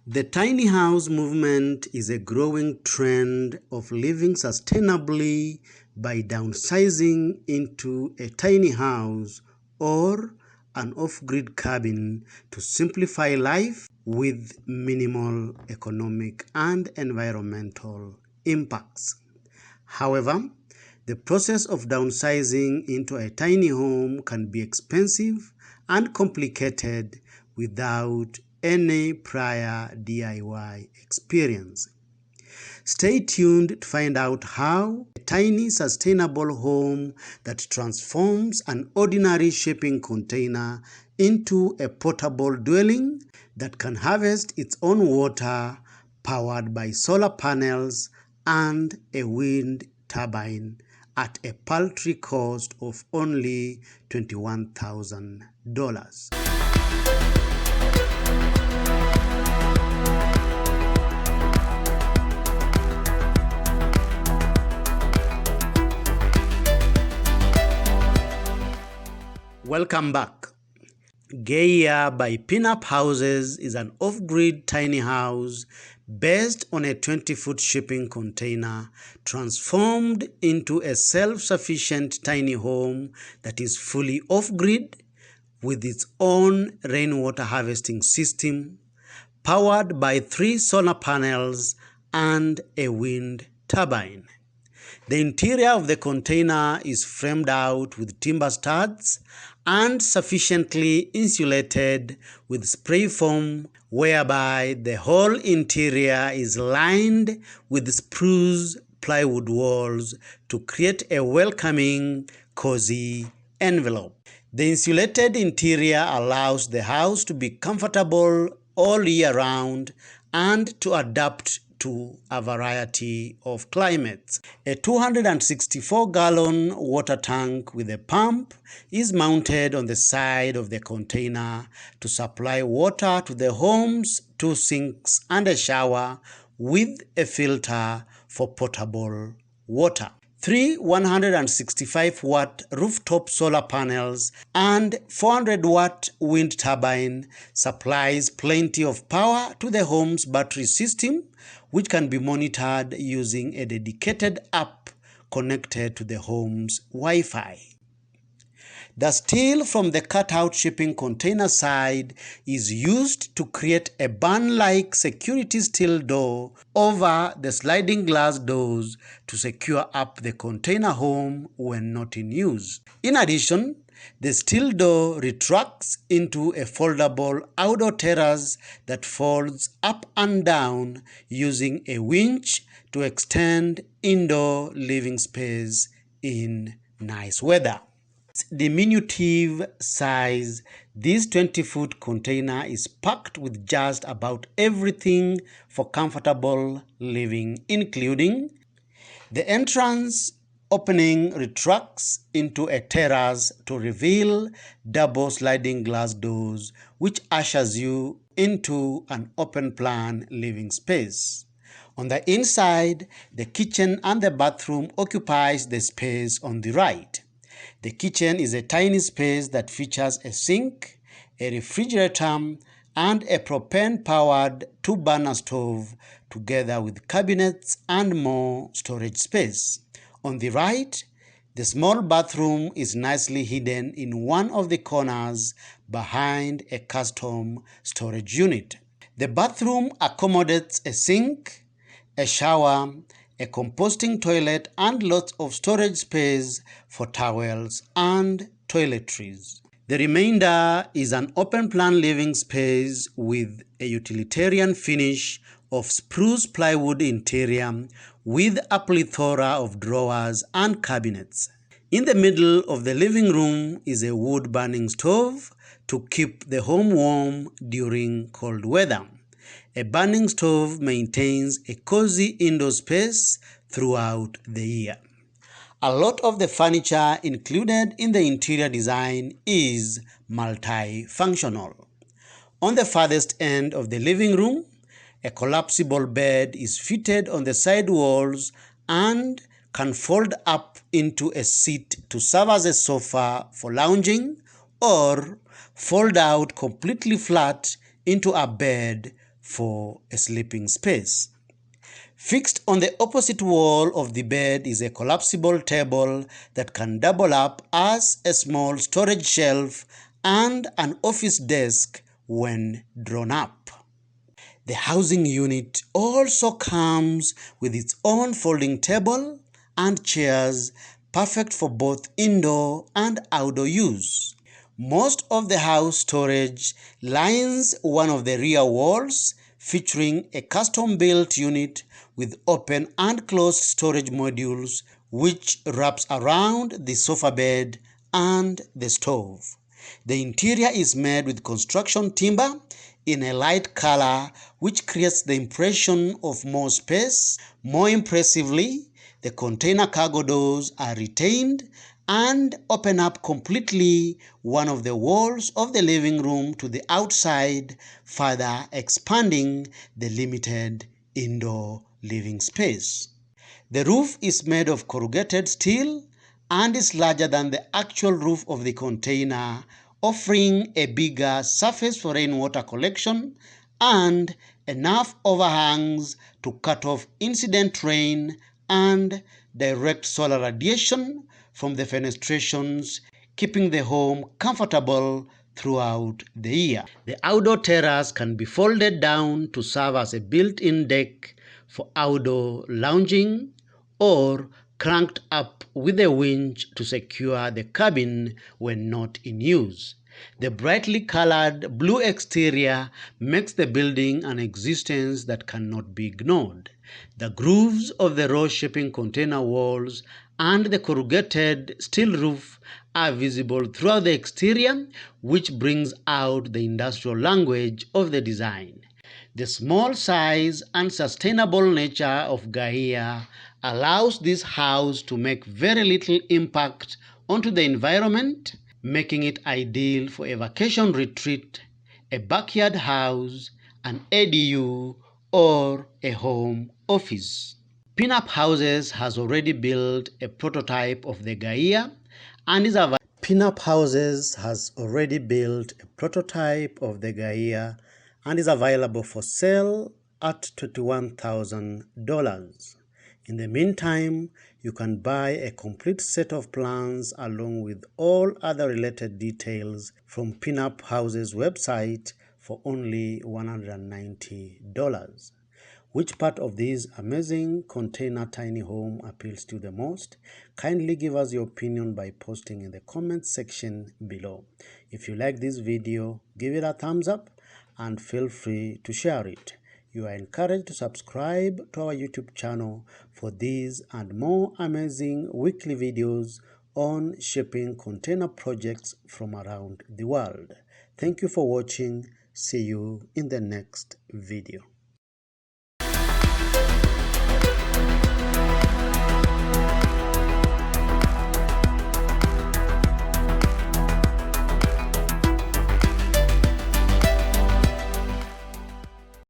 The tiny house movement is a growing trend of living sustainably by downsizing into a tiny house or an off-grid cabin to simplify life with minimal economic and environmental impacts. However, the process of downsizing into a tiny home can be expensive and complicated without any prior DIY experience. Stay tuned to find out how a tiny sustainable home that transforms an ordinary shipping container into a portable dwelling that can harvest its own water, powered by solar panels and a wind turbine at a paltry cost of only $21,000. Welcome back. Gaia by Pinup Houses is an off-grid tiny house based on a 20-foot shipping container transformed into a self-sufficient tiny home that is fully off-grid with its own rainwater harvesting system, powered by 3 solar panels and a wind turbine. The interior of the container is framed out with timber studs and sufficiently insulated with spray foam, whereby the whole interior is lined with spruce plywood walls to create a welcoming, cozy envelope. The insulated interior allows the house to be comfortable all year round and to adapt to a variety of climates. A 264-gallon water tank with a pump is mounted on the side of the container to supply water to the home's 2 sinks and a shower with a filter for potable water. 3 165-watt rooftop solar panels and 400-watt wind turbine supplies plenty of power to the home's battery system, which can be monitored using a dedicated app connected to the home's Wi-Fi. The steel from the cut-out shipping container side is used to create a barn-like security steel door over the sliding glass doors to secure up the container home when not in use. In addition, the steel door retracts into a foldable outdoor terrace that folds up and down using a winch to extend indoor living space in nice weather. Diminutive size, this 20-foot container is packed with just about everything for comfortable living, including the entrance opening retracts into a terrace to reveal double sliding glass doors, which ushers you into an open-plan living space. On the inside, the kitchen and the bathroom occupies the space on the right. The kitchen is a tiny space that features a sink, a refrigerator, and a propane-powered 2-burner stove, together with cabinets and more storage space. On the right, the small bathroom is nicely hidden in one of the corners behind a custom storage unit. The bathroom accommodates a sink, a shower, a composting toilet, and lots of storage space for towels and toiletries. The remainder is an open-plan living space with a utilitarian finish of spruce plywood interior with a plethora of drawers and cabinets. In the middle of the living room is a wood-burning stove to keep the home warm during cold weather. A burning stove maintains a cozy indoor space throughout the year. A lot of the furniture included in the interior design is multifunctional. On the farthest end of the living room, a collapsible bed is fitted on the side walls and can fold up into a seat to serve as a sofa for lounging, or fold out completely flat into a bed for a sleeping space. Fixed on the opposite wall of the bed is a collapsible table that can double up as a small storage shelf and an office desk when drawn up. The housing unit also comes with its own folding table and chairs, perfect for both indoor and outdoor use. Most of the house storage lines one of the rear walls, featuring a custom-built unit with open and closed storage modules which wraps around the sofa bed and the stove. The interior is made with construction timber in a light color which creates the impression of more space. More impressively, the container cargo doors are retained and open up completely one of the walls of the living room to the outside, further expanding the limited indoor living space. The roof is made of corrugated steel and is larger than the actual roof of the container, offering a bigger surface for rainwater collection and enough overhangs to cut off incident rain and direct solar radiation from the fenestrations, keeping the home comfortable throughout the year. The outdoor terrace can be folded down to serve as a built-in deck for outdoor lounging or cranked up with a winch to secure the cabin when not in use. The brightly colored blue exterior makes the building an existence that cannot be ignored. The grooves of the row-shipping container walls and the corrugated steel roof are visible throughout the exterior, which brings out the industrial language of the design. The small size and sustainable nature of Gaia allows this house to make very little impact onto the environment, making it ideal for a vacation retreat, a backyard house, an ADU, or a home office. Pinup Houses has already built a prototype of the Gaia and is available. Pinup Houses has already built a prototype of the Gaia and is available for sale at $21,000. In the meantime, you can buy a complete set of plans along with all other related details from Pinup Houses website for only $190. Which part of this amazing container tiny home appeals to you the most? Kindly give us your opinion by posting in the comments section below. If you like this video, give it a thumbs up and feel free to share it. You are encouraged to subscribe to our YouTube channel for these and more amazing weekly videos on shipping container projects from around the world. Thank you for watching. See you in the next video.